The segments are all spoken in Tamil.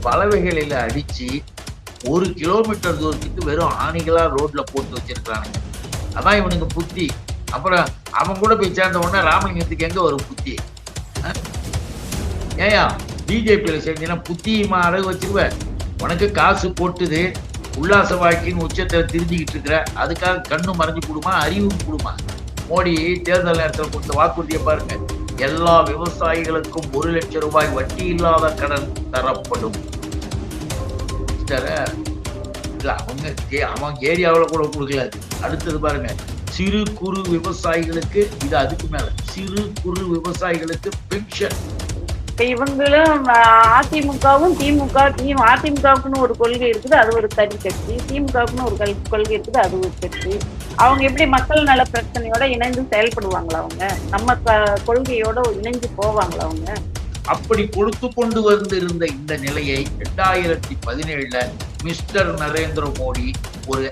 பலவைகளில அடிச்சு 1 கிலோமீட்டர் தூரத்துக்கு வெறும் ஆணிகளா ரோட்ல போட்டு வச்சிருக்கானுங்க. அதான் இவனுக்கு புத்தி. அப்புறம் அவன் கூட போய் சேர்ந்த உடனே ராமலிங்கத்துக்கு எங்க வரும் புத்தி? ஏயா பிஜேபியில செஞ்சீங்கன்னா புத்தியுமா அடகு வச்சிருவ? உனக்கு காசு போட்டுது, உல்லாச வாழ்க்கையின் உச்சத்துல திரிஞ்சுக்கிட்டு இருக்கிற, அதுக்காக கண்ணு மறைஞ்சு கூடுமா, அறிவும் கூடுமா? மோடி தேர்தல் நேரத்தில் கொடுத்த வாக்குறுதியை பாருங்க. எல்லா விவசாயிகளுக்கும் 1,00,000 ரூபாய் வட்டி இல்லாத கடன் தரப்படும். இல்ல அவன் ஏரியாவில் கூட கொடுக்கல. அடுத்தது பாருங்க, சிறு குறு விவசாயிகளுக்கு இது அதுக்கு மேல சிறு குறு விவசாயிகளுக்கு பென்ஷன். இப்ப இவங்களும் அதிமுகவும் அதிமுகவுக்குன்னு ஒரு கொள்கை இருக்குது, அது ஒரு தனி கட்சி. திமுகவுக்குன்னு ஒரு கொள்கை இருக்குது, அது ஒரு கட்சி. அவங்க எப்படி மக்கள் நல பிரச்சனையோட இணைந்து செயல்படுவாங்களா? அவங்க நம்ம கொள்கையோட இணைந்து போவாங்களா? அவங்க அப்படி கொடுத்து கொண்டு வந்திருந்த இந்த நிலையை 2017 மிஸ்டர் நரேந்திர மோடி ஒரு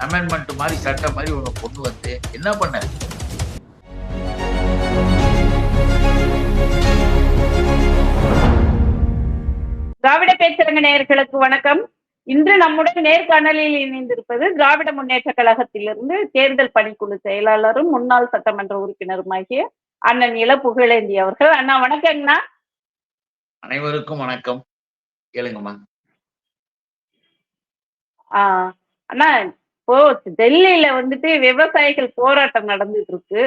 அமெண்ட்மெண்ட் மாதிரி சட்டம் மாதிரி ஒண்ணு கொண்டு வந்து என்ன பண்ண? திராவிட பேச்சரங்க நேயர்களுக்கு வணக்கம். இன்று நம்முடன் நேர்காணலில் இணைந்திருப்பது திராவிட முன்னேற்ற கழகத்திலிருந்து தேர்தல் பணிக்குழு செயலாளரும் முன்னாள் சட்டமன்ற உறுப்பினருமாகிய அண்ணன் இள புகழேந்தி அவர்கள். அண்ணா வணக்கங்கண்ணா. அனைவருக்கும் வணக்கம். கேளுங்கம்மா. அண்ணா, இப்போ டெல்லியில விவசாயிகள் போராட்டம் நடந்துட்டு இருக்கு.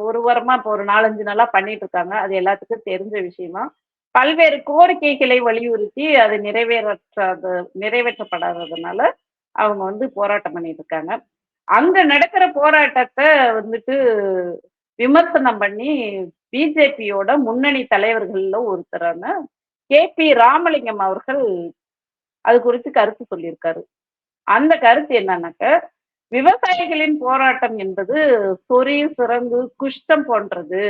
ஒரு வாரமா இப்போ ஒரு 4-5 நாளா பண்ணிட்டு இருக்காங்க. அது எல்லாத்துக்கும் தெரிஞ்ச விஷயமா. பல்வேறு கோரிக்கைகளை வலியுறுத்தி அது நிறைவேற்றப்படாததுனால அவங்க போராட்டம் பண்ணிட்டு இருக்காங்க. அங்க நடக்கிற போராட்டத்தை விமர்சனம் பண்ணி பிஜேபியோட முன்னணி தலைவர்கள்ல ஒருத்தரான KP ராமலிங்கம் அவர்கள் அது குறித்து கருத்து சொல்லியிருக்காரு. அந்த கருத்து என்னன்னாக்க, விவசாயிகளின் போராட்டம் என்பது சொறி, சிரங்கு, குஷ்டம் போன்றது.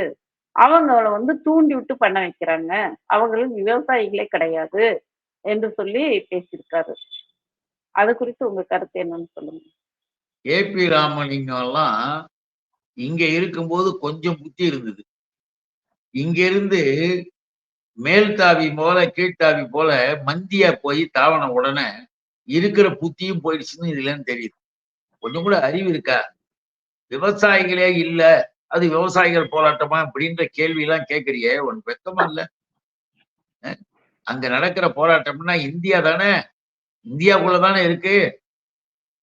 அவங்கள தூண்டி விட்டு பண்ண வைக்கிறாங்க. அவங்களும் விவசாயிகளே கிடையாது என்று சொல்லி பேசியிருக்காரு. அது குறித்து உங்க கருத்து என்னன்னு சொல்லுங்க. KP ராமலிங்கம் எல்லாம் இங்க இருக்கும்போது கொஞ்சம் புத்தி இருந்தது. இங்க இருந்து மேல்தாவி போல கீழ்த்தாவி போல மந்தியா போய் தாவன உடனே இருக்கிற புத்தியும் போயிடுச்சுன்னு இதுலன்னு தெரியுது. கொஞ்சம் கூட அறிவு இருக்கா? விவசாயிகளே இல்ல, அது விவசாயிகள் போராட்டமா அப்படின்ற கேள்வி எல்லாம் கேட்கறியே, உனக்கு வெக்கமா இல்ல? அங்க நடக்கிற போராட்டம்னா இந்தியா தானே, இந்தியாவுக்குள்ளதானே இருக்கு.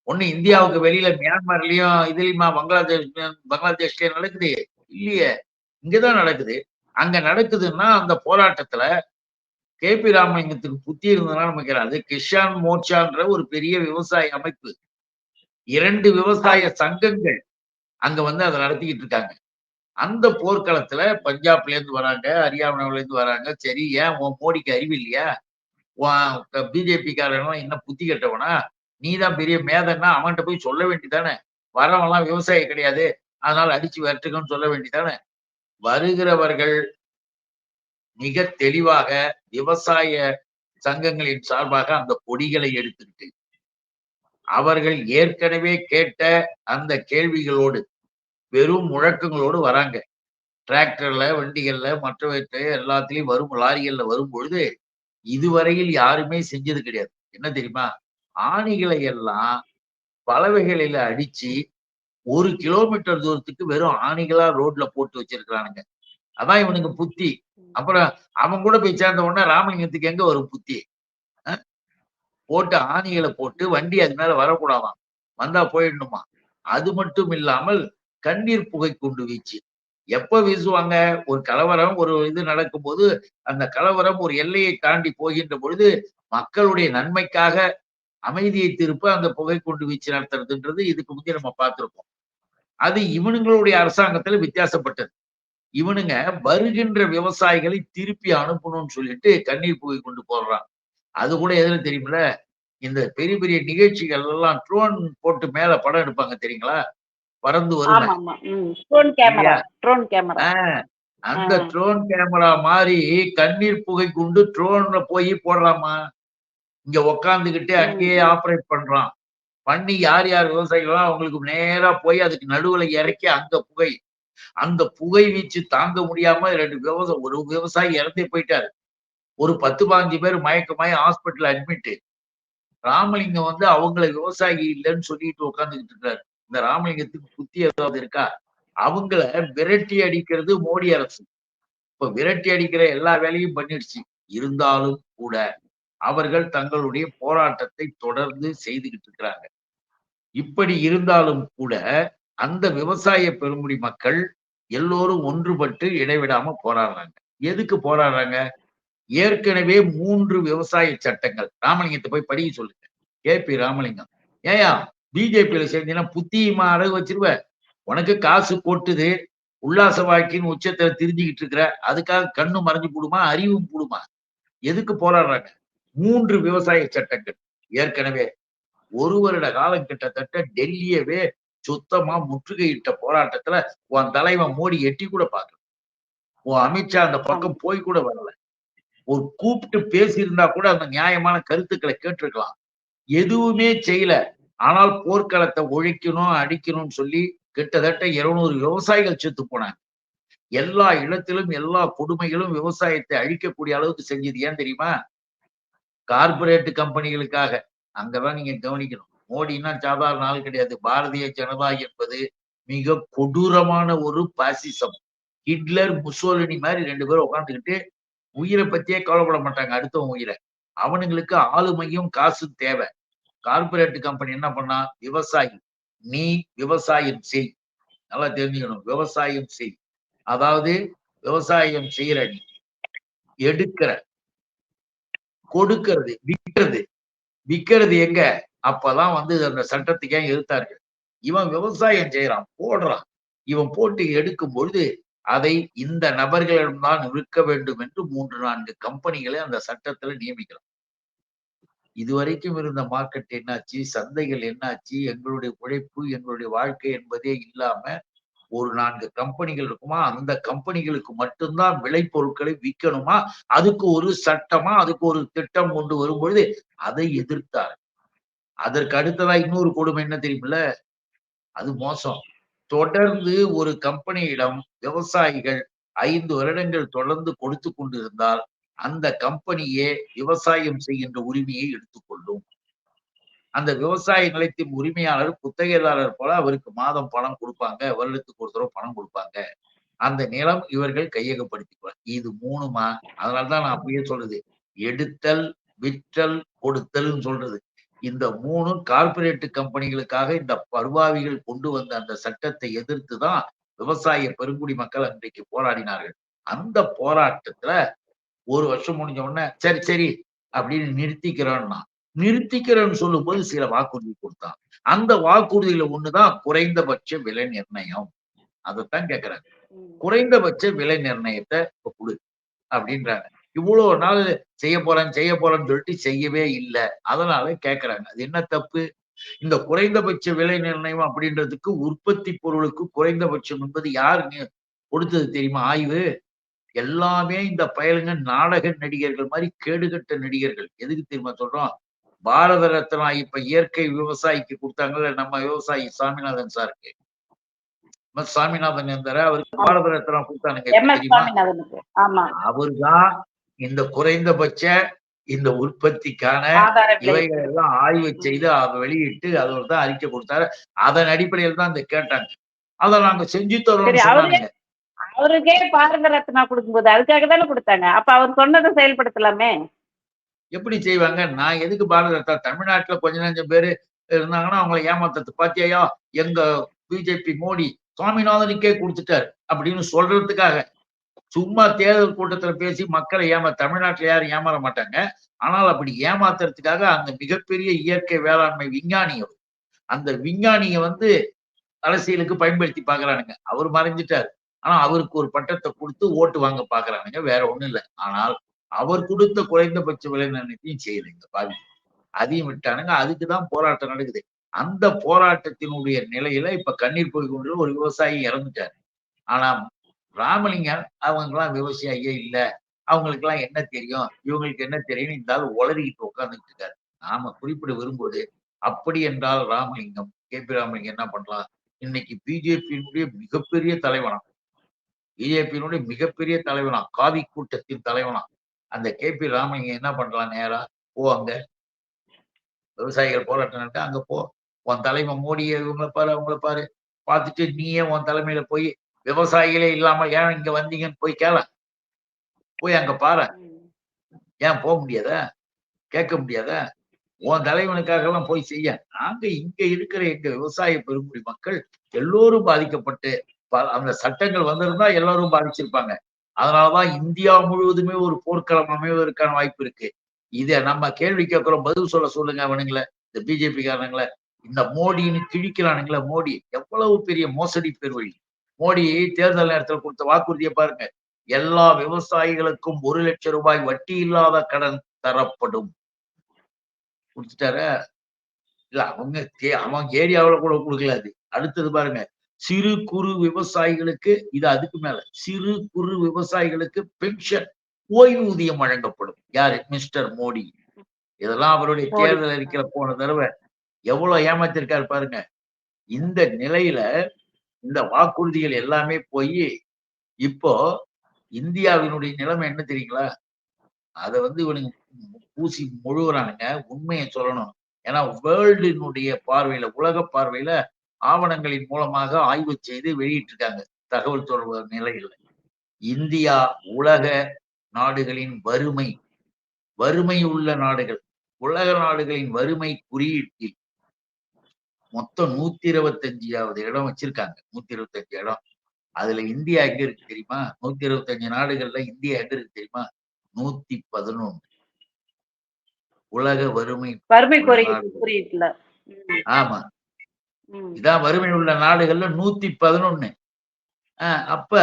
ஒண்ணு இந்தியாவுக்கு வெளியில மியான்மர்லயும் இதுலயுமா பங்களாதேஷ்லயும் நடக்குது இல்லையே, இங்கதான் நடக்குது. அங்க நடக்குதுன்னா அந்த போராட்டத்துல KP ராமலிங்கத்துக்கு புத்தி இருந்ததுன்னா நினைக்கிறேன். அது கிஷான் மோர்ச்சான்ற ஒரு பெரிய விவசாய அமைப்பு, 2 விவசாய சங்கங்கள் அங்க அதை நடத்திக்கிட்டு இருக்காங்க. அந்த போர்க்களத்துல பஞ்சாப்ல இருந்து வராங்க, ஹரியானாவில இருந்து வராங்க. சரி, ஏன் உன் மோடிக்கு அறிவு இல்லையா? பிஜேபி காரன் என்ன புத்தி கட்டவனா? நீதான் பெரிய மேதன்னா அவன்கிட்ட போய் சொல்ல வேண்டிதானே. வரவெல்லாம் விவசாயி கிடையாது, அதனால அடிச்சு விரட்டுங்கன்னு சொல்ல வேண்டிதானே. வருகிறவர்கள் மிக தெளிவாக விவசாய சங்கங்களின் சார்பாக அந்த கொடிகளை எடுத்துக்கிட்டு அவர்கள் ஏற்கனவே கேட்ட அந்த கேள்விகளோடு வெறும் முழக்கங்களோடு வராங்க. டிராக்டர்ல, வண்டிகள்ல, மற்றவற்றை எல்லாத்திலையும் வரும், லாரிகள்ல வரும் பொழுது இதுவரையில் யாருமே செஞ்சது கிடையாது. என்ன தெரியுமா? ஆணிகளை எல்லாம் பலவைகளில அடிச்சு 1 கிலோமீட்டர் தூரத்துக்கு வெறும் ஆணிகளா ரோட்ல போட்டு வச்சிருக்கிறானுங்க. அதான் இவனுக்கு புத்தி. அப்புறம் அவன் கூட போய் சேர்ந்த உடனே ராமலிங்கத்துக்கு எங்க வரும் புத்தி? போட்டு ஆணிகளை போட்டு வண்டி அது மேல வரக்கூடாதாம், வந்தா போயிடணுமா. அது மட்டும் இல்லாமல் கண்ணீர் புகை குண்டு வீச்சு எப்ப வீசுவாங்க? ஒரு கலவரம், ஒரு இது நடக்கும் போது அந்த கலவரம் ஒரு எல்லையை தாண்டி போகின்ற பொழுது மக்களுடைய நன்மைக்காக அமைதியை திருப்ப அந்த புகை குண்டு வீச்சு நடத்துறதுன்றது இதுக்கு முந்தைய நம்ம பார்த்திருக்கோம். அது இவனுங்களுடைய அரசாங்கத்துல வித்தியாசப்பட்டது. இவனுங்க வருகின்ற விவசாயிகளை திருப்பி அனுப்பணும்னு சொல்லிட்டு கண்ணீர் புகை கொண்டு போடுறான். அது கூட எதுல தெரியுமில்ல? இந்த பெரிய பெரிய நிகழ்ச்சிகள் எல்லாம் ட்ரோன் போட்டு மேல படம் எடுப்பாங்க தெரியுங்களா? பறந்து வருங்க. அந்த ட்ரோன் கேமரா மாதிரி கண்ணீர் புகை குண்டு ட்ரோன்ல போய் போடுறாமா. இங்க உக்காந்துகிட்டு அங்கேயே ஆபரேட் பண்றான். பண்ணி யார் யார் விவசாயிகளோ அவங்களுக்கு நேரா போய் அதுக்கு நடுவுல இறக்கி அந்த புகை வீச்சு தாங்க முடியாம ஒரு விவசாயி இறந்தே போயிட்டாரு. ஒரு 10-15 பேர் மயக்கமாயி ஹாஸ்பிட்டல் அட்மிட். ராமலிங்கம் வந்து அவங்கள விவசாயி இல்லைன்னு சொல்லிட்டு உட்கார்ந்துகிட்டு இருக்காரு. இந்த ராமலிங்கத்துக்கு புத்தி ஏதாவது இருக்கா? அவங்கள விரட்டி அடிக்கிறது மோடி அரசு. இப்ப விரட்டி அடிக்கிற எல்லா வேலையும் பண்ணிடுச்சு. இருந்தாலும் கூட அவர்கள் தங்களுடைய போராட்டத்தை தொடர்ந்து செய்துகிட்டு இருக்கிறாங்க. இப்படி இருந்தாலும் கூட அந்த விவசாய பெருங்குடி மக்கள் எல்லோரும் ஒன்றுபட்டு இடைவிடாம போராடுறாங்க. எதுக்கு போராடுறாங்க? ஏற்கனவே 3 விவசாய சட்டங்கள். ராமலிங்கத்தை போய் படிக்க சொல்லுங்க. கே.பி. ராமலிங்கம். ஏய்யா பிஜேபியில சேர்ந்தீங்கன்னா புத்தியுமா அடகு வச்சிருவ? உனக்கு காசு கொட்டுது. உல்லாச வாழ்க்கையின் உச்சத்துல திரிஞ்சுகிட்டு இருக்கிற. அதுக்காக கண்ணு மறைஞ்சு போடுமா? அறிவும் போடுமா? எதுக்கு போராடுறாங்க? 3 விவசாய சட்டங்கள். ஏற்கனவே 1 வருட காலம் கிட்டத்தட்ட டெல்லியவே சுத்தமா முற்றுகையிட்ட போராட்டத்துல உன் தலைவன் மோடி எட்டி கூட பார்க்கல. உன் அமித்ஷா அந்த ஆமா. பக்கம் போய் கூட வரல. ஒரு கூப்பிட்டு பேசியிருந்தா கூட அந்த நியாயமான கருத்துக்களை கேட்டிருக்கலாம். எதுவுமே செய்யல. ஆனால் போர்க்களத்தை ஒழிக்கணும், அடிக்கணும்னு சொல்லி கிட்டத்தட்ட 200 விவசாயிகள் செத்து போனாங்க. எல்லா இடத்திலும் எல்லா கொடுமைகளும் விவசாயத்தை அழிக்கக்கூடிய அளவுக்கு செஞ்சது ஏன் தெரியுமா? கார்ப்பரேட் கம்பெனிகளுக்காக. அங்கதான் நீங்க கவனிக்கணும். மோடின்னா சாதாரண ஆள் கிடையாது. பாரதிய ஜனதா என்பது மிக கொடூரமான ஒரு பாசிசம். ஹிட்லர், முசோலினி மாதிரி 2 பேரும் உட்கார்ந்துகிட்டு உயிரை பத்தியே கவலைப்பட மாட்டாங்க. அடுத்தவன் உயிரை. அவனுங்களுக்கு ஆளுமையும் காசும் தேவை. கார்ப்பரேட் கம்பெனி என்ன பண்ணா? விவசாயி. நீ விவசாயம் செய். நல்லா தெரிஞ்சுக்கணும். விவசாயம் செய். அதாவது விவசாயம் செய்யற நீ. எடுக்கிற, கொடுக்கிறது, விக்கிறது. விக்கிறது எங்க? அப்பதான் வந்து அந்த சட்டத்துக்கு ஏன் எதிர்த்தார்கள். இவன் விவசாயம் செய்யறான், போடுறான். இவன் போட்டு எடுக்கும் பொழுது அதை இந்த நபர்களிடம்தான் விற்க வேண்டும் என்று 3, 4 கம்பெனிகளை அந்த சட்டத்துல நியமிக்கலாம். இதுவரைக்கும் இருந்த மார்க்கெட் என்னாச்சு? சந்தைகள் என்னாச்சு? எங்களுடைய உழைப்பு, எங்களுடைய வாழ்க்கை என்பதே இல்லாம ஒரு 4 கம்பெனிகள் இருக்குமா? அந்த கம்பெனிகளுக்கு மட்டும்தான் விளைபொருட்களை விற்கணுமா? அதுக்கு ஒரு சட்டமா, அதுக்கு ஒரு திட்டம் கொண்டு வரும்பொழுது அதை எதிர்த்தார். அதற்கு அடுத்ததா இன்னொரு கொடுமை என்ன தெரியுமில்ல? அது மோசம். தொடர்ந்து ஒரு கம்பெனியிடம் விவசாயிகள் 5 வருடங்கள் தொடர்ந்து கொடுத்துக் கொண்டிருந்தால், அந்த கம்பெனியே விவசாயம் செய்கின்ற உரிமையை எடுத்துக்கொள்ளும். அந்த விவசாய நிலத்தின் உரிமையாளர் குத்தகைதாரர் போல அவருக்கு மாதம் பணம் குடுப்பாங்க. வருடத்துக்கு ஒரு தடவ பணம் குடுப்பாங்க. அந்த நிலம் இவர்கள் கையகப்படுத்திக்குவாங்க. இது 3மா? அதனால தான் நான் அப்பயே சொல்றது. எடுத்தல், விற்றல், கொடுத்தல்ன்னு சொல்றது. இந்த 3ம் கார்ப்பரேட் கம்பெனிகளுக்காக இந்த படுபாவிகள் கொண்டு வந்த அந்த சட்டத்தை எதிர்த்து தான் விவசாய பெருங்குடி மக்கள் அன்றைக்கு போராடினார்கள். அந்த போராட்டத்துல 1 வருஷம் முடிஞ்ச உடனே, சரி, சரி அப்படின்னு நிறுத்திக்கிறோம்னா. நிறுத்திக்கிறேன்னு சொல்லும்போது சில வாக்குறுதி குடுத்தான். அந்த வாக்குறுதியில ஒண்ணுதான் குறைந்தபட்ச விலை நிர்ணயம். அதத்தான் கேட்கிறாங்க. ம். குறைந்தபட்ச விலை நிர்ணயத்த இப்ப குடு அப்படின்றாங்க. இவ்வளோ நாள் செய்ய போறேன்னு சொல்லிட்டு செய்யவே இல்ல. அதனால கேட்கறாங்க. அது என்ன தப்பு? இந்த குறைந்தபட்ச விலை நிர்ணயம் அப்படின்றதுக்கு உற்பத்தி பொருளுக்கு குறைந்தபட்சம் என்பது யார் கொடுத்தது தெரியுமா ஆய்வு? எல்லாமே இந்த பயலுங்க நாடக நடிகர்கள் மாரி கேடுகெட்ட நடிகர்கள். எதுக்கு தெரியுமா சொல்றோம்? பாரத ரத்னா இப்ப இயற்கை விவசாயிக்கு குடுத்தாங்கல்ல நம்ம விவசாயி சாமிநாதன் சாருக்கு. சாமிநாதன் இருந்தாரு. அவருக்கு ஆமா. பாரத ரத்னா குடுத்தானுங்க. எப்ப எம்.எஸ். தெரியுமா? சுவாமிநாதனுக்கு. ஆமா. அவர்தான் இந்த குறைந்தபட்ச இந்த உற்பத்திக்கான ஆதார விலை. இவைகள் எல்லாம் ஆய்வு ம். செய்து அவர் தான் அறிக்கை கொடுத்தாரு. அதன் அடிப்படையில் தான் இத கேட்டாங்க. அத நாங்க செஞ்சு சரி, தர்றோம்னு சொன்னானுங்க. அவருக்கே பாரத ரத்னா குடுக்கும்போது அதுக்காக தானே குடுத்தாங்க. அப்ப அவர் சொன்னத செயல்படுத்தலாமே! எப்படி செய்வாங்க? நான் எதுக்கு பாரத ரத்னா தமிழ்நாட்டுல கொஞ்சம் நெஞ்சம் பேரு இருந்தாங்கன்னா, அவங்கள ஏமாத்துறது. பாத்தியாயா? எங்க பிஜேபி மோடி சுவாமிநாதனுக்கே குடுத்துட்டாரு. அப்படின்னு சொல்றதுக்காக. சும்மா தேர்தல் கூட்டத்துல பேசி மக்களை தமிழ்நாட்டுல யாரும் ஏமாற மாட்டாங்க. ஆனால் அப்படி ஏமாத்துறதுக்காக அந்த மிகப்பெரிய இயற்கை வேளாண்மை விஞ்ஞானி அவர். அந்த விஞ்ஞானிய வந்து அரசியலுக்கு பயன்படுத்தி பார்க்குறானுங்க. அவரு மறைஞ்சுட்டாரு. ஆனா அவருக்கு ஒரு பட்டத்த குடுத்து ஓட்டு வாங்க பார்க்குறானுங்க. வேற ஒண்ணும் இல்ல. ஆனால் அவர் குடுத்த குறைந்தபட்ச விலை நிர்ணயத்தையும் செய்யலைங்க பாவி. அதையும் விட்டானுங்க. அதுக்கு தான் போராட்டம் நடக்குது. அந்த போராட்டத்தினுடைய நிலையில இப்ப கண்ணீர் புகை கொண்டு ஒரு விவசாயி இறந்துட்டாரு. ஆனா ராமலிங்கம் அவங்கலாம் விவசாயியே இல்ல. அவங்களுக்கெல்லாம் என்ன தெரியும்? இவங்களுக்கு என்ன தெரியும்னு இந்த ஆள் உளறிக்கிட்டு உட்கார்ந்துட்டு இருக்காரு. நாம குறிப்பிட விரும்புவது அப்படி என்றால் ராமலிங்கம், கே.பி. ராமலிங்கம் என்ன பண்ணலாம்? இன்னைக்கு பிஜேபியினுடைய மிகப்பெரிய தலைவனாம். பிஜேபியினுடைய மிகப்பெரிய தலைவனாம். காவி கூட்டத்தின் தலைவனாம். அந்த கேபி ராமலிங்கம் என்ன பண்றான், நேரா போ அங்க விவசாயிகள் போராட்டம் நடத்த அங்க போ. உன் தலைமை மோடி இவங்கள பாரு, அவங்கள பாரு. பார்த்துட்டு நீயே உன் தலைமையில போய் விவசாயிகளே இல்லாம ஏன் இங்க வந்தீங்கன்னு போய் கேள. போய் அங்க பாரேன். ஏன் போ முடியாதா? கேட்க முடியாதா? உன் தலைவனுக்காகலாம் போய் செய்ய. நாங்க இங்க இருக்கிற எங்க விவசாய பெருங்குடி மக்கள் எல்லோரும் பாதிக்கப்பட்டு அந்த சட்டங்கள் வந்திருந்தா எல்லாரும் பாதிச்சிருப்பாங்க. அதனாலதான் இந்தியா முழுவதுமே ஒரு போர்க்களம் அமைவதற்கான வாய்ப்பு இருக்கு. இத நம்ம கேள்வி கேட்கிறோம், பதில் சொல்லுங்க அவனுங்கள, இந்த பிஜேபி காரனுங்கள. இந்த மோடின்னு கிழிக்கிறானுங்கள, மோடி எவ்வளவு பெரிய மோசடி பேர் வழி. மோடி தேர்தல் நேரத்தில் கொடுத்த வாக்குறுதியை பாருங்க. எல்லா விவசாயிகளுக்கும் 1,00,000 ரூபாய் வட்டி இல்லாத கடன் தரப்படும். குடுத்துட்டாரா? இல்ல அவங்க ஏரியாவுல கூட குடுக்கல அது. அடுத்தது பாருங்க. சிறு குறு விவசாயிகளுக்கு இது அதுக்கு மேல. சிறு குறு விவசாயிகளுக்கு பென்ஷன் ஓய்வூதியம் வழங்கப்படும். யாரு? மிஸ்டர் மோடி. இதெல்லாம் அவருடைய தேர்தல் அறிக்கையில போன தடவை எவ்வளவு ஏமாத்திருக்காரு பாருங்க. இந்த நிலையில இந்த வாக்குறுதிகள் எல்லாமே போய் இப்போ இந்தியாவினுடைய நிலைமை என்ன தெரியுங்களா? அத இவனுங்க பூசி முழுகுறானுங்க. உண்மையை சொல்லணும். ஏன்னா வேர்ல்டினுடைய பார்வையில, உலக பார்வையில ஆவணங்களின் மூலமாக ஆய்வு செய்து வெளியிட்டிருக்காங்க. தகவல் தொடர்பு நிலையில இந்தியா உலக நாடுகளின் வறுமை உள்ள நாடுகள், உலக நாடுகளின் வறுமை குறியீட்டில் மொத்தம் 125வது இடம் வச்சிருக்காங்க. 125 இடம். அதுல இந்தியா எங்க இருக்கு தெரியுமா? 125 நாடுகள்ல இந்தியா எங்க இருக்கு தெரியுமா? 111. உலக வறுமை குறியீட்டுல. ஆமா. இதான் வறுமை உள்ள நாடுகள்ல 111. அப்ப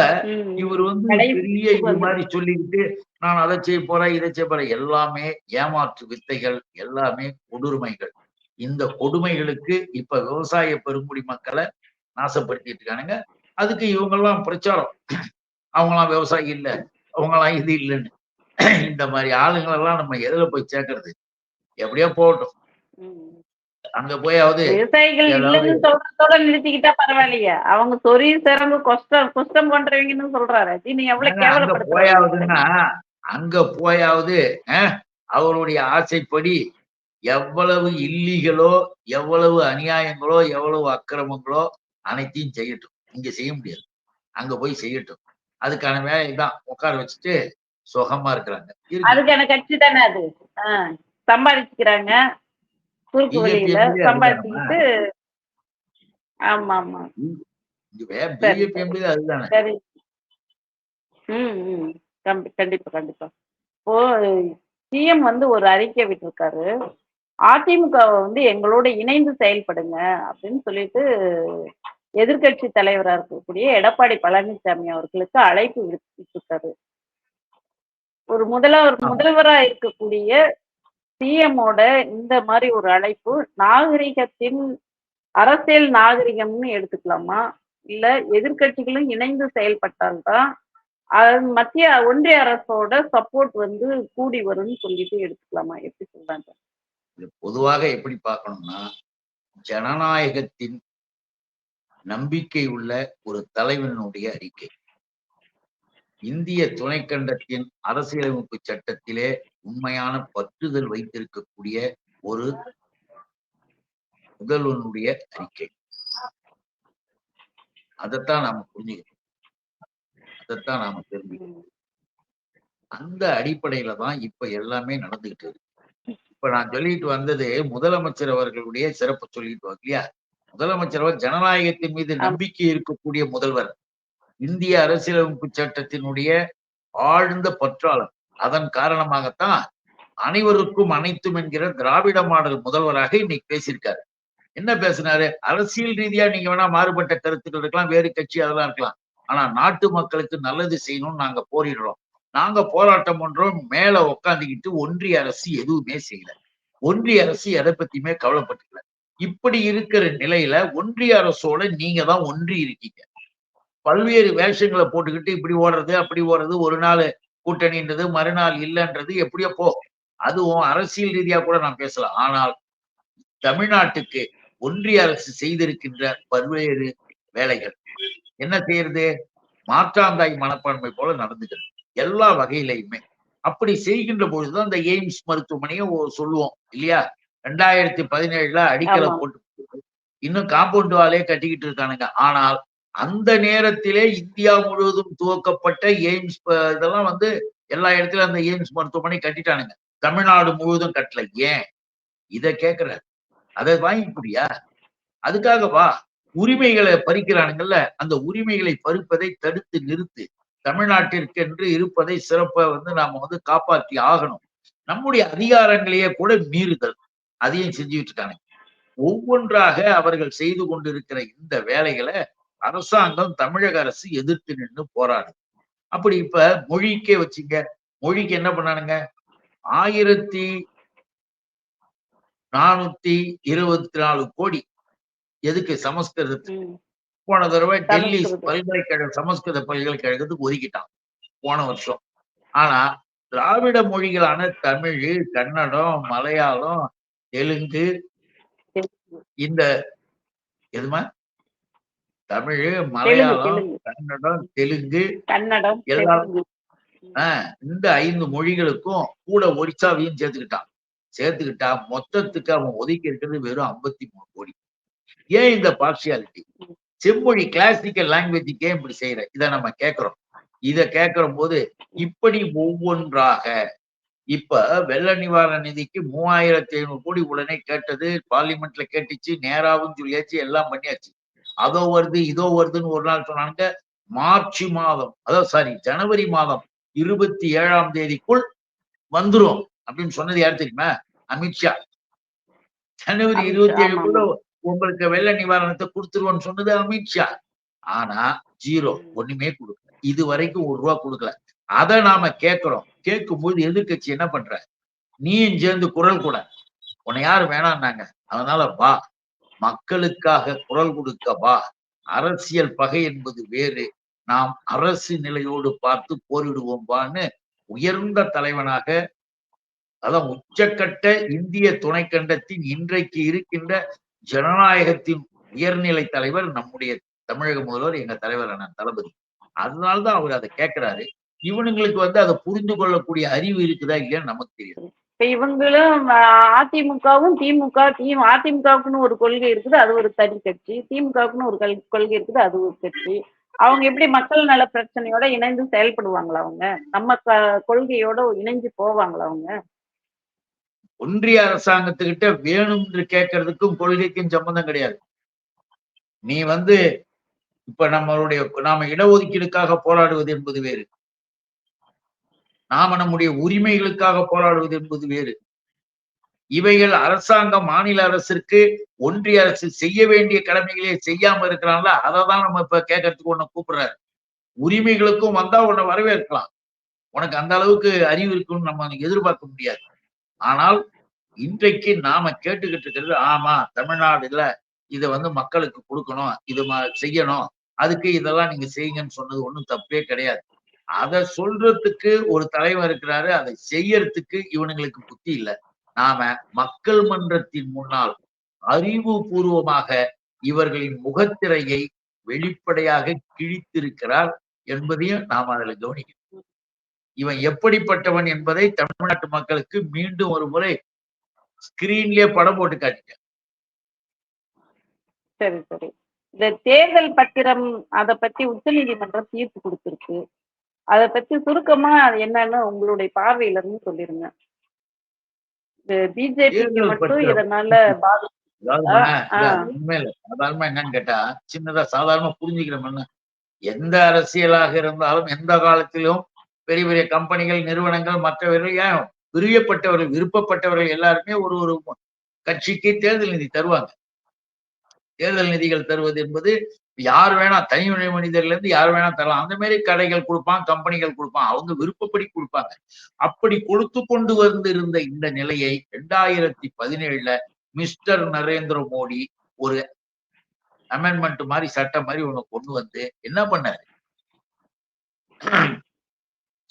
இவர் பெரிய இது மாதிரி சொல்லிக்கிட்டு நான் அதை செய்ய போறேன், இதை செய்ய போறேன். எல்லாமே ஏமாற்று வித்தைகள், எல்லாமே கொடுமைகள். இந்த கொடுமைகளுக்கு இப்ப விவசாய பெருங்குடி மக்களை நாசப்படுத்திட்டு இருக்கானுங்க. அதுக்கு இவங்கெல்லாம் பிரச்சாரம். அவங்களாம் விவசாயி இல்ல, அவங்களாம் இது இல்லைன்னு. இந்த மாதிரி ஆளுங்களெல்லாம் நம்ம எதுல போய் சேர்க்கறது? எப்படியோ போகட்டும். அங்க போயாவது விவசாயிகள் இல்லைன்னு சொல்றதோட நிறுத்திக்கிட்டா பரவாயில்லையா? அவங்க சொறி சிறங்கு குஷ்டம் பண்றவங்கன்னு சொல்றாரு. நீ எவ்வளவு கேவலப்படுத்த போயாவதுன்னா அங்க போயாவது அவருடைய ஆசைப்படி எவ்வளவு இல்லீகலோ, எவ்வளவு அநியாயங்களோ, எவ்வளவு அக்கிரமங்களோ அனைத்தையும் செய்யட்டும். இங்க செய்ய முடியாது. அங்க போய் செய்யட்டும். அதுக்கான வேலை தான். உட்கார வச்சுட்டு சுகமா இருக்கிறாங்க. அதுக்கான கட்சி தானே அது. சம்பாதிச்சுக்கிறாங்க. குறுக்கு வழியில சம்பாதிச்சுக்கிட்டு. ஆமா ஆமா. பிஜேபி என்பது அதுதானே. சரி. கண்டிப்பா கண்டிப்பா. இப்போ சிஎம் ஒரு அறிக்கை விட்டிருக்காரு. அதிமுகவை எங்களோட இணைந்து செயல்படுங்க அப்படின்னு சொல்லிட்டு எதிர்கட்சி தலைவராக இருக்கக்கூடிய எடப்பாடி பழனிசாமி அவர்களுக்கு அழைப்பு விடுத்திருக்காரு. ஒரு முதல்வரா இருக்கக்கூடிய சிஎம்மோட இந்த மாதிரி ஒரு அழைப்பு நாகரிகத்தின் அரசியல் நாகரிகம்னு எடுத்துக்கலாமா? இல்ல எதிர்கட்சிகளும் இணைந்து செயல்பட்டால்தான் மத்திய ஒன்றிய அரசோட சப்போர்ட் கூடி வரும்னு சொல்லிட்டு எடுத்துக்கலாமா? எப்படி சொல்றாங்க? பொதுவாக எப்படி பார்க்கணும்னா, ஜனநாயகத்தின் நம்பிக்கை உள்ள ஒரு தலைவனுடைய அறிக்கை. இந்திய துணைக்கண்டத்தின் அரசியலமைப்பு சட்டத்திலே உண்மையான பற்றுதல் வைத்திருக்கக்கூடிய ஒரு முதல்வனுடைய அறிக்கை. அதைத்தான் நாம புரிஞ்சுக்கணும். அதைத்தான் நாம தெரிஞ்சுக்கணும். அந்த அடிப்படையில தான் இப்ப எல்லாமே நடந்துகிட்டு இருக்கு. இப்ப நான் சொல்லிட்டு வந்தது முதலமைச்சர் அவர்களுடைய சிறப்பு சொல்லிட்டு வா இல்லையா? முதலமைச்சர் அவர் ஜனநாயகத்தின் மீது நம்பிக்கை இருக்கக்கூடிய முதல்வர். இந்திய அரசியலமைப்பு சட்டத்தினுடைய ஆழ்ந்த பற்றாளர். அதன் காரணமாகத்தான் அனைவருக்கும் அனைத்தும் என்கிற திராவிட மாடல் முதல்வராக இன்னைக்கு பேசியிருக்காரு. என்ன பேசினாரு? அரசியல் ரீதியா நீங்க வேணா மாறுபட்ட கருத்துக்கள் இருக்கலாம், வேறு கட்சி அதெல்லாம் இருக்கலாம். ஆனா நாட்டு மக்களுக்கு நல்லது செய்யணும்னு நாங்க போரிடுறோம். நாங்க போராட்டம் பண்றோம். மேல உட்காந்துக்கிட்டு ஒன்றிய அரசு எதுவுமே செய்யல. ஒன்றிய அரசு எதை பத்தியுமே கவலைப்பட்டுக்கல. இப்படி இருக்கிற நிலையில ஒன்றிய அரசோட நீங்க தான் ஒன்றி இருக்கீங்க. பல்வேறு வேஷங்களை போட்டுக்கிட்டு இப்படி ஓடுறது, அப்படி ஓடுறது, ஒரு நாள் கூட்டணின்றது, மறுநாள் இல்லைன்றது எப்படியோ போ. அதுவும் அரசியல் ரீதியா கூட நான் பேசலாம். ஆனால் தமிழ்நாட்டுக்கு ஒன்றிய அரசு செய்திருக்கின்ற பல்வேறு வேலைகள் என்ன செய்யறது? மாற்றாந்தாய் மனப்பான்மை போல நடந்துக்கிறது எல்லா வகையிலையுமே. அப்படி செய்கின்ற பொழுதுதான் இந்த எய்ம்ஸ் மருத்துவமனையை சொல்லுவோம் இல்லையா? 2017 அடிக்கலை ஆமா. போட்டு இன்னும் காம்பவுண்ட் வாலே கட்டிக்கிட்டு இருக்கானுங்க. ஆனால் அந்த நேரத்திலே இந்தியா முழுவதும் துவக்கப்பட்ட எய்ம்ஸ் இதெல்லாம் வந்து எல்லா இடத்துலயும் அந்த எய்ம்ஸ் மருத்துவமனை கட்டிட்டானுங்க. தமிழ்நாடு முழுவதும் கட்டல. ஏன்? இத கேட்கிறாரு. அதை வாங்கிக்கூடியா? அதுக்காக வா. உரிமைகளை பறிக்கிறானுங்கல்ல, அந்த உரிமைகளை பறிப்பதை தடுத்து நிறுத்து. தமிழ்நாட்டிற்கென்று இருப்பதை சிறப்பை வந்து நாம வந்து காப்பாற்றி ஆகணும். நம்முடைய அதிகாரங்களையே கூட மீறுதல், அதையும் செஞ்சுட்டு இருக்கானுங்க. ஒவ்வொன்றாக அவர்கள் செய்து கொண்டிருக்கிற இந்த வேலைகளை அரசாங்கம், தமிழக அரசு எதிர்த்து நின்று போராடும். அப்படி இப்ப மொழிக்கே வச்சுங்க, மொழிக்கு என்ன பண்ணானுங்க? 1424 கோடி எதுக்கு? சமஸ்கிருதத்துக்கு. போன தடவை டெல்லி பல்கலைக்கழக சமஸ்கிருத பல்கலைக்கழகத்துக்கு ஒதுக்கிட்டான் போன வருஷம். ஆனா திராவிட மொழிகளான தமிழ், கன்னடம், மலையாளம், தெலுங்கு, இந்த எதுமா தமிழ், மலையாளம், கன்னடம், தெலுங்கு எல்லாம் இந்த 5 மொழிகளுக்கும் கூட ஒடிசாவையும் சேர்த்துக்கிட்டா மொத்தத்துக்கு அவன் ஒதுக்கி இருக்கிறது வெறும் 53 கோடி. ஏன் இந்த பார்ஷியாலிட்டி? செம்மொழி கிளாசிக்கல் லாங்குவேஜுக்கே இப்படி செய்யற இதை நம்ம கேட்கிறோம். இத கேட்கிற போது இப்படி ஒவ்வொன்றாக இப்ப வெள்ள நிவாரண நிதிக்கு 3500 கோடி உடனே கேட்டது பார்லிமெண்ட்ல கேட்டுச்சு, நேராவும் சொல்லியாச்சு, எல்லாம் பண்ணியாச்சு. அதோ வருது இதோ வருதுன்னு ஒரு நாள் சொன்னாங்க. மார்ச் மாதம், அதாவது ஜனவரி மாதம் 27ஆம் தேதிக்குள் வந்துரும் அப்படின்னு சொன்னது யார் தெரியுமா? அமித்ஷா. ஜனவரி 27க்குள்ள உங்களுக்கு வெள்ள நிவாரணத்தை கொடுத்துருவோம்னு சொன்னது அமித்ஷா. ஆனா 0, ஒண்ணுமே கொடுக்கல. இது வரைக்கும் ₹1 கொடுக்கல. அதை நாம கேட்கிறோம். கேட்கும்போது எதிர்கட்சி என்ன பண்ற? நீயும் சேர்ந்து குரல் கூட, உன்னை யாரும் வேணான்னாங்க, அதனால வா, மக்களுக்காக குரல் கொடுக்க வா. அரசியல் பகை என்பது வேறு, நாம் அரசு நிலையோடு பார்த்து போரிடுவோம் வான்னு உயர்ந்த தலைவனாக, அதான் உச்சக்கட்ட இந்திய துணைக்கண்டத்தின் இன்றைக்கு இருக்கின்ற ஜனநாயகத்தின் உயர்நிலை தலைவர் நம்முடைய தமிழக முதல்வர், எங்க தலைவர் அண்ணன் தளபதி. அதனால்தான் அவர் அதை கேட்கிறாரு. இவனுங்களுக்கு வந்து அதை புரிந்து கொள்ளக்கூடிய அறிவு இருக்குதா இல்லையான்னு நமக்கு தெரியாது. இப்ப இவங்களும் அதிமுகவும் அதிமுகவுக்குன்னு ஒரு கொள்கை இருக்குது, அது ஒரு தனி கட்சி. திமுகவுக்குன்னு ஒரு கொள்கை இருக்குது, அது ஒரு கட்சி. அவங்க எப்படி மக்கள் நல பிரச்சனையோட இணைந்து செயல்படுவாங்களா? அவங்க நம்ம கொள்கையோட இணைஞ்சு போவாங்களா? அவங்க ஒன்றிய அரசாங்கத்துக்கிட்ட வேணும் என்று கேட்கறதுக்கும் கொள்கைக்கும் சம்பந்தம் கிடையாது. நீ வந்து இப்ப நாம இடஒதுக்கீடுக்காக போராடுவது என்பது வேறு, நாம நம்முடைய உரிமைகளுக்காக போராடுவது என்பது வேறு. இவைகள் அரசாங்கம், மாநில அரசிற்கு ஒன்றிய அரசு செய்ய வேண்டிய கடமைகளே செய்யாம இருக்கிறாங்களா, அதை தான் நம்ம இப்ப கேட்கறதுக்கு உன்னை கூப்பிடுறாரு. உரிமைகளுக்கும் வந்தா உன்னை வரவேற்கலாம். உனக்கு அந்த அளவுக்கு அறிவு இருக்குன்னு நம்ம எதிர்பார்க்க முடியாது. ஆனால் இன்றைக்கு நாம கேட்டுக்கிட்டு இருக்கிறது, ஆமா தமிழ்நாடுல இதை வந்து மக்களுக்கு கொடுக்கணும், இது செய்யணும், அதுக்கு இதெல்லாம் நீங்க செய்யுங்கன்னு சொன்னது ஒண்ணும் தப்பே கிடையாது. அதை சொல்றதுக்கு ஒரு தலைவர் இருக்கிறாரு, அதை செய்யறதுக்கு இவனுங்களுக்கு புத்தி இல்லை. நாம மக்கள் மன்றத்தின் முன்னால் அறிவுபூர்வமாக இவர்களின் முகத்திரையை வெளிப்படையாக கிழித்திருக்கிறார் என்பதையும் நாம் அதுல கவனிக்கணும். இவன் எப்படிப்பட்டவன் என்பதை தமிழ்நாட்டு மக்களுக்கு மீண்டும் ஒரு முறை ஸ்கிரீன்லயே படம் போட்டு காட்டிட்டேன். சரி சரி. இந்த தேர்தல் பத்திரம் அதை பத்தி உச்சநீதிமன்றம் தீர்ப்பு கொடுத்திருக்கு. அதை பத்தி சுருக்கமா என்னன்னு உங்களுடைய பார்வையில இருந்து சொல்லிருங்க. பிஜேபிக்கு மட்டும் இதனால சாதாரணமா என்னன்னு கேட்டா, சின்னதா சாதாரணமா புரிஞ்சுக்கிறோம்னா, எந்த அரசியலாக இருந்தாலும் எந்த காலத்திலும் பெரிய பெரிய கம்பெனிகள், நிறுவனங்கள், மற்றவர்கள், ஏன் பிரியப்பட்டவர்கள், விருப்பப்பட்டவர்கள் எல்லாருமே ஒரு ஒரு கட்சிக்கு தேர்தல் நிதி தருவாங்க. தேர்தல் நிதிகள் தருவது என்பது யார் வேணா, தனி மனிதர்ல இருந்து யார் வேணா தரலாம். அந்த மாதிரி கடைகள் கொடுப்பான், கம்பெனிகள் கொடுப்பான், அவங்க விருப்பப்படி கொடுப்பாங்க. அப்படி கொடுத்து கொண்டு வந்திருந்த இந்த நிலையை 2017 மிஸ்டர் நரேந்திர மோடி ஒரு அமெண்ட்மெண்ட் மாதிரி, சட்டம் மாதிரி ஒண்ணு கொண்டு வந்து என்ன பண்ணாரு?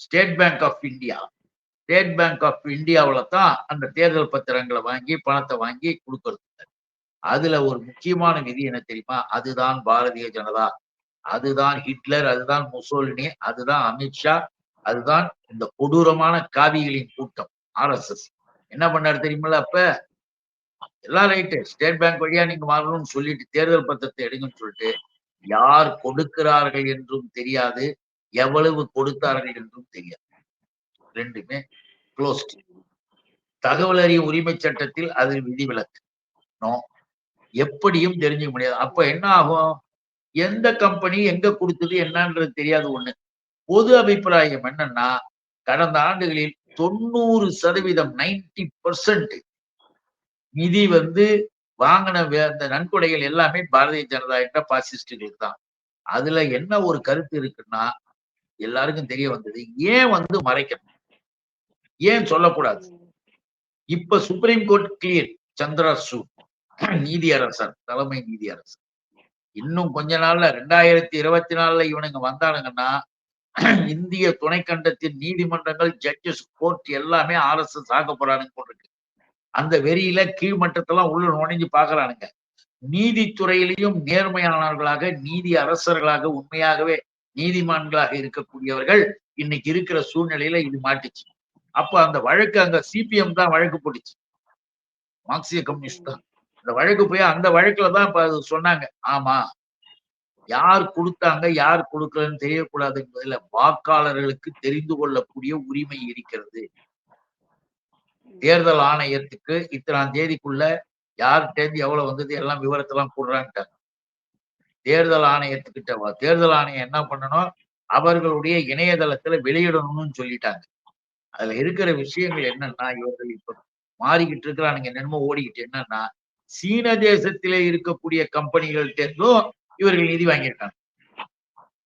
ஸ்டேட் பேங்க் ஆஃப் இந்தியாவில தான் அந்த தேர்தல் பத்திரங்களை வாங்கி, பணத்தை வாங்கி கொடுக்கறது. அதுல ஒரு முக்கியமான விதி என்ன தெரியுமா? அதுதான் பாரதிய ஜனதா, அதுதான் ஹிட்லர், அதுதான் முசோலினி, அதுதான் அமித்ஷா, அதுதான் இந்த கொடூரமான காவிகளின் கூட்டம். RSS என்ன பண்ணாரு தெரியுமில்ல? அப்ப எல்லாம் ரைட்டு. ஸ்டேட் பேங்க் வழியா நீங்க வரணும்னு சொல்லிட்டு தேர்தல் பத்திரத்தை எடுங்கன்னு சொல்லிட்டு, யார் கொடுக்கிறார்கள் என்றும் தெரியாது. எவ்வளவு கொடுத்தார்கள் என்றும் தெரியாது. 2மே குளோஸ்ட். தகவல் அறியும் உரிமை சட்டத்தில் அது விதிவிலக்கு. நோ. எப்படியும் தெரிஞ்சுக்க முடியாது. அப்ப என்ன ஆகும்? எந்த கம்பெனி எங்க குடுத்தது என்னன்றது தெரியாது ஒண்ணு. பொது அபிப்பிராயம் என்னன்னா, கடந்த ஆண்டுகளில் 90% 90% நிதி வாங்கின அந்த நன்கொடைகள் எல்லாமே பாரதிய ஜனதா என்ற பாசிஸ்டுகளுக்கு தான். அதுல என்ன ஒரு கருத்து இருக்குன்னா, எல்லாருக்கும் தெரிய வந்தது. ஏன் மறைக்கணும்? ஏன் சொல்லக்கூடாது? இப்ப சுப்ரீம் கோர்ட் கிளியர். சந்திரசூட் நீதியரசர், தலைமை நீதியரசர். இன்னும் கொஞ்ச நாள்ல 2024ல இவனுங்க வந்தானுங்கன்னா, இந்திய துணைக்கண்டத்தின் நீதிமன்றங்கள், ஜட்ஜஸ், கோர்ட் எல்லாமே RSS ஆக போறானுங்க போல. அந்த வெறியில கீழ்மட்டத்தெல்லாம் உள்ள நுழைஞ்சு பாக்குறானுங்க. நீதித்துறையிலையும் நேர்மையானவர்களாக, நீதி அரசர்களாக, உண்மையாகவே நீதிமான்களாக இருக்கக்கூடியவர்கள் இன்னைக்கு இருக்கிற சூழ்நிலையில இது மாட்டுச்சு. அப்ப அந்த வழக்கு அங்க CPM தான் வழக்கு போட்டுச்சு. மார்க்சிய கம்யூனிஸ்ட் தான். அந்த வழக்கு போய் அந்த வழக்குல தான் இப்ப சொன்னாங்க. ஆமா, யார் கொடுத்தாங்க, யார் கொடுக்கலன்னு தெரியக்கூடாது என்பதில் வாக்காளர்களுக்கு தெரிந்து கொள்ளக்கூடிய உரிமை இருக்கிறது. தேர்தல் ஆணையத்துக்கு இத்தனாம் தேதிக்குள்ள யார்கிட்ட எவ்வளவு வந்தது எல்லாம் விவரத்தெல்லாம் கூடுறான்ட்டாங்க. தேர்தல் ஆணையத்துக்கிட்ட தேர்தல் ஆணையம் என்ன பண்ணணும்? அவர்களுடைய இணையதளத்துல வெளியிடணும்னு சொல்லிட்டாங்க. அதுல இருக்கிற விஷயங்கள் என்னன்னா, இவர்கள் இப்ப மாறிக்கிட்டு இருக்கிறானுங்க. என்னென்னமோ ஓடிக்கிட்டு என்னன்னா, சீன தேசத்திலே இருக்கக்கூடிய கம்பெனிகள்ட்ட இருந்தும் இவர்கள் நிதி வாங்கியிருக்காங்க.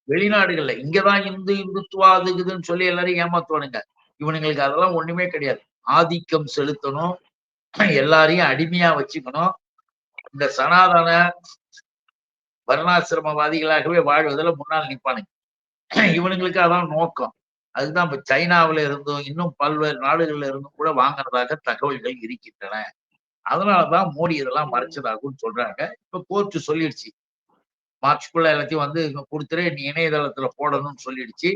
வெளிநாடுகள்ல இங்கதான் இந்துத்துவா அது இதுன்னு சொல்லி எல்லாரையும் ஏமாத்துவானுங்க. இவனுங்களுக்கு அதெல்லாம் ஒண்ணுமே கிடையாது. ஆதிக்கம் செலுத்தணும், எல்லாரையும் அடிமையா வச்சுக்கணும், இந்த சனாதன வர்ணாசிரமவாதிகளாகவே வாழ்வதில் முன்னால் நிற்பானுங்க. இவனுங்களுக்கு அதான் நோக்கம். அதுதான் இப்ப சைனாவில இருந்தும் இன்னும் பல்வேறு நாடுகள்ல இருந்தும் கூட வாங்குறதாக தகவல்கள் இருக்கின்றன. அதனாலதான் மோடி இதெல்லாம் மறைச்சதாகவும் சொல்றாங்க. இப்ப கோர்ட் சொல்லிடுச்சு. மார்ச்க்குள்ள எல்லாத்தையும் கொடுத்துரு, நீ இணையதளத்துல போடணும்னு சொல்லிடுச்சு.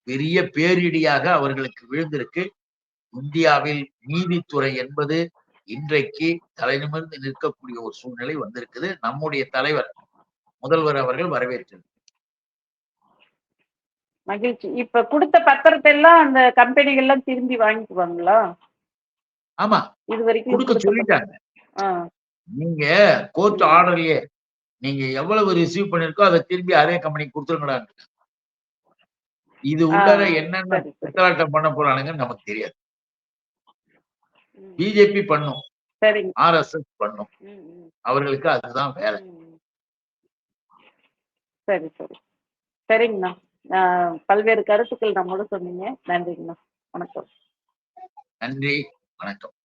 பெரிய பேரிடியாக அவர்களுக்கு விழுந்திருக்கு. இந்தியாவில் நீதித்துறை என்பது இன்றைக்கு தலைநிமிர்ந்து நிற்கக்கூடிய ஒரு சூழ்நிலை வந்திருக்குது. நம்முடைய தலைவர் முதல்வர் அவர்கள் வரவேற்றார். மகிழ்ச்சி. இப்ப கொடுத்த பத்திரத்தை எல்லாம் அந்த கம்பெனிகள் எல்லாம் திரும்பி வாங்கிக்குவாங்களா? ஆமா, இது வரைக்கும் கொடுக்க சொல்லிட்டாங்க. நீங்க கோர்ட் ஆர்டர்லயே நீங்க எவ்வளவு ரிசீவ் பண்ணிருக்கோ அதை திரும்பி அதே கம்பெனிக்கு கொடுத்துருங்கடாங்க. இது உள்ளார என்னென்ன பித்தலாட்டம் பண்ண போறானுங்கன்னு நமக்கு தெரியாது. பிஜேபி பண்ணும், RSS பண்ணும். அவர்களுக்கு அதுதான் வேலை. சரி சரி சரிங்கண்ணா. பல்வேறு கருத்துக்கள் நம்மோட சொன்னீங்க. நன்றிங்கண்ணா. வணக்கம். நன்றி, வணக்கம்.